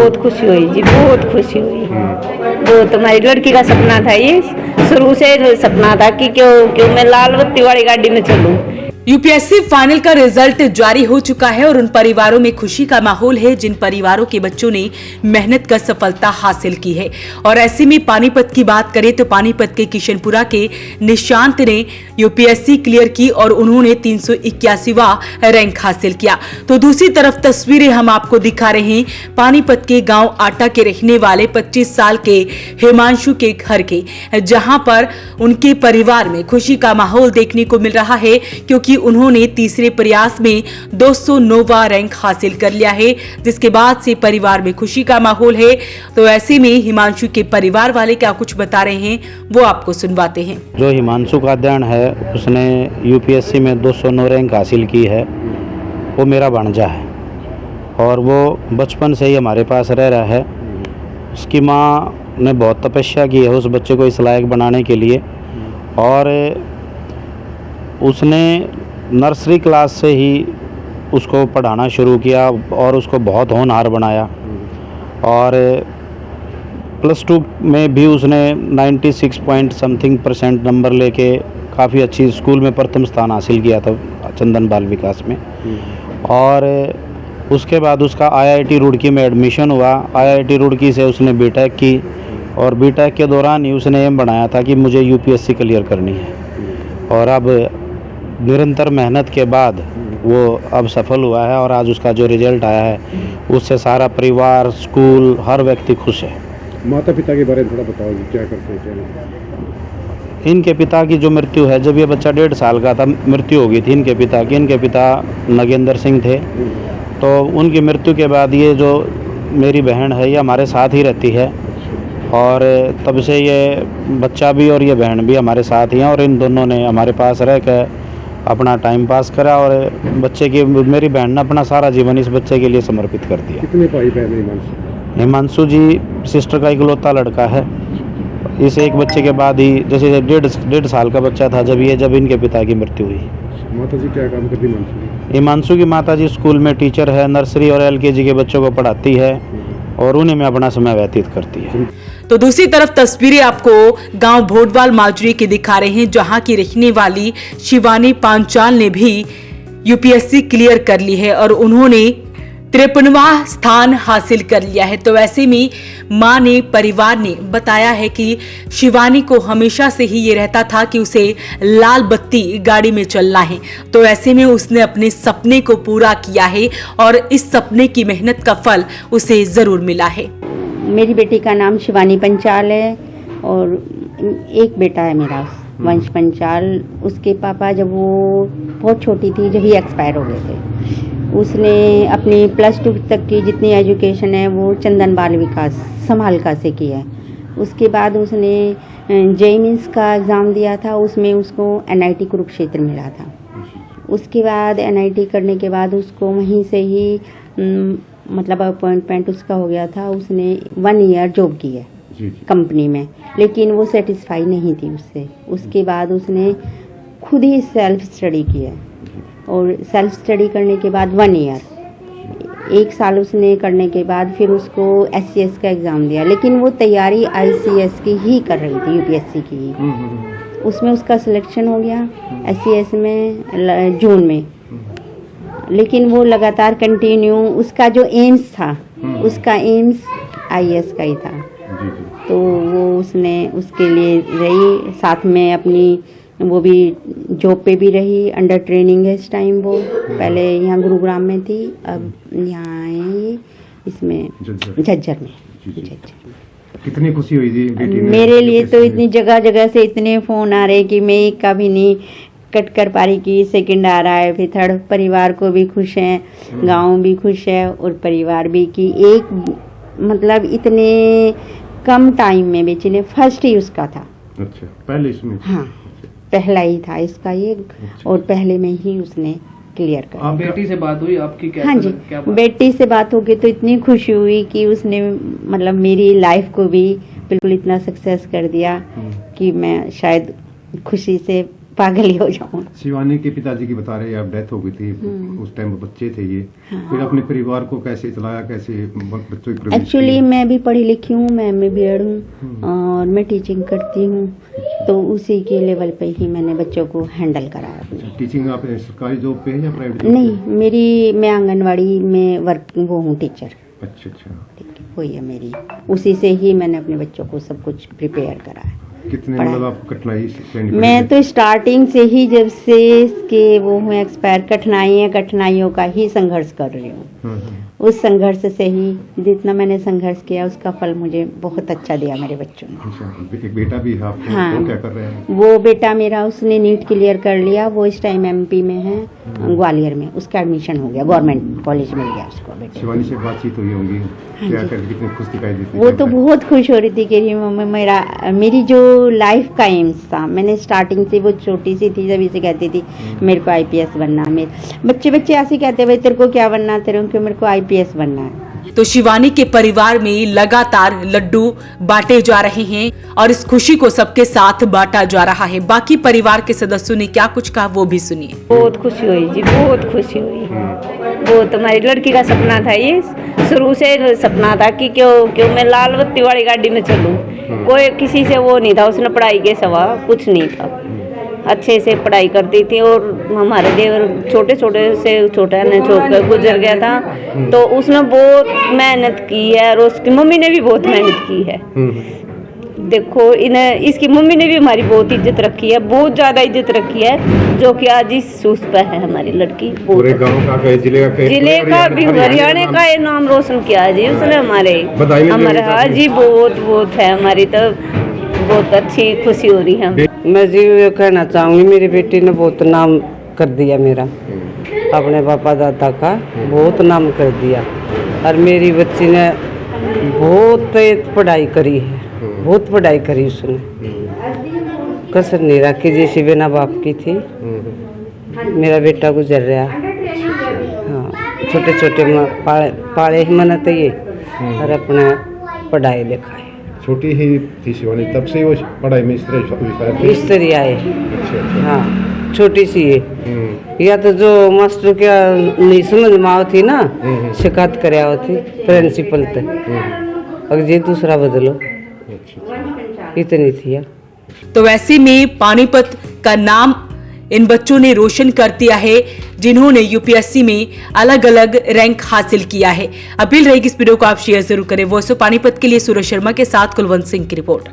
बहुत खुशी हुई जी, बहुत खुशी हुई। वो तुम्हारी लड़की का सपना था, ये शुरू से सपना था कि क्यों मैं लाल बत्ती वाली गाड़ी में चलूं। यूपीएससी फाइनल का रिजल्ट जारी हो चुका है और उन परिवारों में खुशी का माहौल है जिन परिवारों के बच्चों ने मेहनत कर सफलता हासिल की है। और ऐसे में पानीपत की बात करें तो पानीपत के किशनपुरा के निशांत ने यूपीएससी क्लियर की और उन्होंने 381वां रैंक हासिल किया। तो दूसरी तरफ तस्वीरें हम आपको दिखा रहे हैं पानीपत के गाँव आटा के रहने वाले 25 साल के हिमांशु के घर के, जहाँ पर उनके परिवार में खुशी का माहौल देखने को मिल रहा है क्योंकि उन्होंने तीसरे प्रयास में 209वां रैंक हासिल कर लिया है, जिसके बाद से परिवार में खुशी का माहौल है। तो ऐसे में हिमांशु के परिवार वाले क्या कुछ बता रहे हैं वो आपको सुनवाते हैं। जो हिमांशु का अध्ययन है उसने यूपीएससी में 209 रैंक हासिल की है। वो मेरा भांजा है और वो बचपन से ही हमारे पास रह रहा है। उसकी माँ ने बहुत तपस्या की है उस बच्चे को इस लायक बनाने के लिए और उसने नर्सरी क्लास से ही उसको पढ़ाना शुरू किया और उसको बहुत होनहार बनाया। और +2 में भी उसने 96 पॉइंट समथिंग % नंबर लेके काफ़ी अच्छी स्कूल में प्रथम स्थान हासिल किया था चंदन बाल विकास में। और उसके बाद उसका IIT रुड़की में एडमिशन हुआ। IIT रुड़की से उसने बीटेक की और बीटेक के दौरान ही उसने एम बनाया था कि मुझे यूपीएससी क्लियर करनी है। और अब निरंतर मेहनत के बाद वो अब सफल हुआ है और आज उसका जो रिजल्ट आया है उससे सारा परिवार, स्कूल, हर व्यक्ति खुश है। माता पिता के बारे में थोड़ा बताओगे, क्या करते हैं, क्या? इनके पिता की जो मृत्यु है, जब ये बच्चा 1.5 साल का था मृत्यु हो गई थी इनके पिता की। इनके पिता नगेंद्र सिंह थे। तो उनकी मृत्यु के बाद ये जो मेरी बहन है ये हमारे साथ ही रहती है और तब से ये बच्चा भी और ये बहन भी हमारे साथ ही हैं और इन दोनों ने हमारे पास रह कर अपना टाइम पास करा और बच्चे की, मेरी बहन ने अपना सारा जीवन इस बच्चे के लिए समर्पित कर दिया। कितने भाई बहन हिमांशु? हिमांशु जी सिस्टर का इकलौता लड़का है। इस एक बच्चे के बाद ही, जैसे 1.5 साल का बच्चा था जब इनके पिता की मृत्यु हुई। माता जी क्या काम करती हिमांशु? हिमांशु की माता जी स्कूल में टीचर है, नर्सरी और LKG के बच्चों को पढ़ाती है और उन्हीं में अपना समय व्यतीत करती है। तो दूसरी तरफ तस्वीरें आपको गांव भोटवाल माजरी की दिखा रहे हैं जहां की रहने वाली शिवानी पांचाल ने भी यूपीएससी क्लियर कर ली है और उन्होंने 53वां स्थान हासिल कर लिया है। तो ऐसे में मां ने, परिवार ने बताया है कि शिवानी को हमेशा से ही ये रहता था कि उसे लाल बत्ती गाड़ी में चलना है। तो ऐसे में उसने अपने सपने को पूरा किया है और इस सपने की मेहनत का फल उसे जरूर मिला है। मेरी बेटी का नाम शिवानी पंचाल है और एक बेटा है मेरा वंश पंचाल। उसके पापा जब वो बहुत छोटी थी जब ही एक्सपायर हो गए थे। उसने अपनी +2 तक की जितनी एजुकेशन है वो चंदन बाल विकास समालका से की है। उसके बाद उसने JEE मेंस का एग्ज़ाम दिया था, उसमें उसको NIT कुरुक्षेत्र मिला था। उसके बाद NIT करने के बाद उसको वहीं से ही मतलब अपॉइंटमेंट उसका हो गया था। उसने 1 ईयर जॉब की है कंपनी में, लेकिन वो सेटिस्फाई नहीं थी उससे। उसके बाद उसने खुद ही सेल्फ स्टडी की है और सेल्फ स्टडी करने के बाद 1 ईयर 1 साल उसने करने के बाद फिर उसको SCS का एग्ज़ाम दिया, लेकिन वो तैयारी ICS की ही कर रही थी, UPSC की ही। उसमें उसका सिलेक्शन हो गया SCS में जून में, लेकिन वो लगातार कंटिन्यू, उसका जो एम्स था उसका एम्स IAS का ही था। तो वो उसने उसके लिए रही, साथ में अपनी वो भी जॉब पे भी रही, अंडर ट्रेनिंग है इस टाइम। वो पहले यहाँ गुरुग्राम में थी, अब यहाँ आए इसमें झज्जर में। कितनी खुशी हुई थी बेटी ने? मेरे लिए तो इतनी जगह जगह से इतने फ़ोन आ रहे कि मैं एक का भी नहीं कट कर पा रही कि सेकंड आ रहा है, फिर थर्ड। परिवार को भी खुश है, गाँव भी खुश है और परिवार भी कि एक मतलब इतने कम टाइम में बेटी ने फर्स्ट ही उसका था। अच्छा, पहले इसमें? हाँ, पहला ही था इसका ये। और पहले में ही उसने क्लियर कर। आप बेटी से बात हुई आपकी? क्या हाँ जी, क्या बेटी से बात होगी तो इतनी खुशी हुई कि उसने मतलब मेरी लाइफ को भी बिल्कुल इतना सक्सेस कर दिया कि मैं शायद खुशी से पागल ही हो जाऊँ। शिवानी के पिताजी की बता रहे हैं आप डेथ हो गई थी, उस टाइम बच्चे थे ये, फिर अपने परिवार को कैसे चलाया, कैसे बच्चों की परवरिश एक्चुअली की? मैं भी पढ़ी लिखी हूँ, मैं MA हूँ और मैं टीचिंग करती हूँ, तो उसी के लेवल पे ही मैंने बच्चों को हैंडल कराया अपने। टीचिंग आप सरकारी जॉब पे है या प्राइवेट? नहीं, मैं आंगनवाड़ी में वो हूँ टीचर। अच्छा। ठीक है, वही है मेरी, उसी से ही मैंने अपने बच्चों को सब कुछ प्रिपेयर कराया। कितने पढ़ाई। मतलब आपको कठिनाई सहनी पड़ी? मैं तो स्टार्टिंग से ही, जब से इसके वो हुए एक्सपायर, कठिनाइयों का ही संघर्ष कर रही हूँ। उस संघर्ष से ही जितना मैंने संघर्ष किया उसका फल मुझे बहुत अच्छा दिया मेरे बच्चों ने। अच्छा, एक बेटा भी है आपको, हाँ। वो क्या कर रहे हैं? वो बेटा मेरा, उसने नीट क्लियर कर लिया, वो इस टाइम MP में है, ग्वालियर में, उसका एडमिशन हो गया, गवर्नमेंट कॉलेज मिल गया उसको बेटे। शिवानी से बातचीत हुई होंगी, क्या कर कितनी खुश दिखाई देती वो तो बहुत खुश हो रही थी, कह रही मम्मी मेरी जो लाइफ का एम्स था, मैंने स्टार्टिंग से, वो छोटी सी थी जब इसे कहती थी मेरे को IPS बनना, मेरे बच्चे ऐसे कहते भाई तेरे को क्या बनना, तेरे को मेरे को IPS बनना है। तो शिवानी के परिवार में लगातार लड्डू बांटे जा रहे हैं और इस खुशी को सबके साथ बांटा जा रहा है। बाकी परिवार के सदस्यों ने क्या कुछ कहा वो भी सुनिए। बहुत खुशी हुई जी, बहुत खुशी हुई। बहुत, हमारी लड़की का सपना था ये, शुरू से सपना था कि क्यों मैं लाल बत्ती वाली गाड़ी में चलूं। कोई किसी से वो नहीं था, उसने पढ़ाई के सिवा कुछ नहीं था, अच्छे से पढ़ाई करती थी। और हमारे देवर छोटा ने छोड़कर गुजर गया था, तो उसने बहुत मेहनत की है और उसकी मम्मी ने भी बहुत मेहनत की है। देखो इसकी मम्मी ने भी हमारी बहुत इज्जत रखी है, बहुत ज्यादा इज्जत रखी है, जो कि आज इस सूस पे है हमारी लड़की। पूरे गांव का, जिले का भी, हरियाणा का ये नाम रोशन किया जी उसने हमारे। हाँ जी, बहुत है हमारी, तो बहुत अच्छी खुशी हो रही है। मैं जी ये कहना चाहूँगी, मेरी बेटी ने बहुत नाम कर दिया मेरा, अपने पापा दादा का बहुत नाम कर दिया। और मेरी बच्ची ने बहुत पढ़ाई करी है, बहुत पढ़ाई करी उसने, कसर नहीं रखी, जैसी बिना बाप की थी। मेरा बेटा गुजर रहा, हाँ, छोटे पाले ही मनाते ये, और अपना पढ़ाई लिखाई। छोटी ही थी शिवानी, तब से वो पढ़ाई में इस तरह आए। अच्छा। हाँ, छोटी सी है, या तो जो मास्टर क्या नहीं समझ में आओ थी ना, शिकायत करे आओ थी प्रिंसिपल तक, अगर ये दूसरा बदलो, इतनी थी। तो ऐसे में पानीपत का नाम इन बच्चों ने रोशन कर दिया है, जिन्होंने UPSC में अलग अलग रैंक हासिल किया है। अपील रहेगी इस वीडियो को आप शेयर जरूर करें। वॉइस ऑफ पानीपत के लिए सूरज शर्मा के साथ कुलवंत सिंह की रिपोर्ट।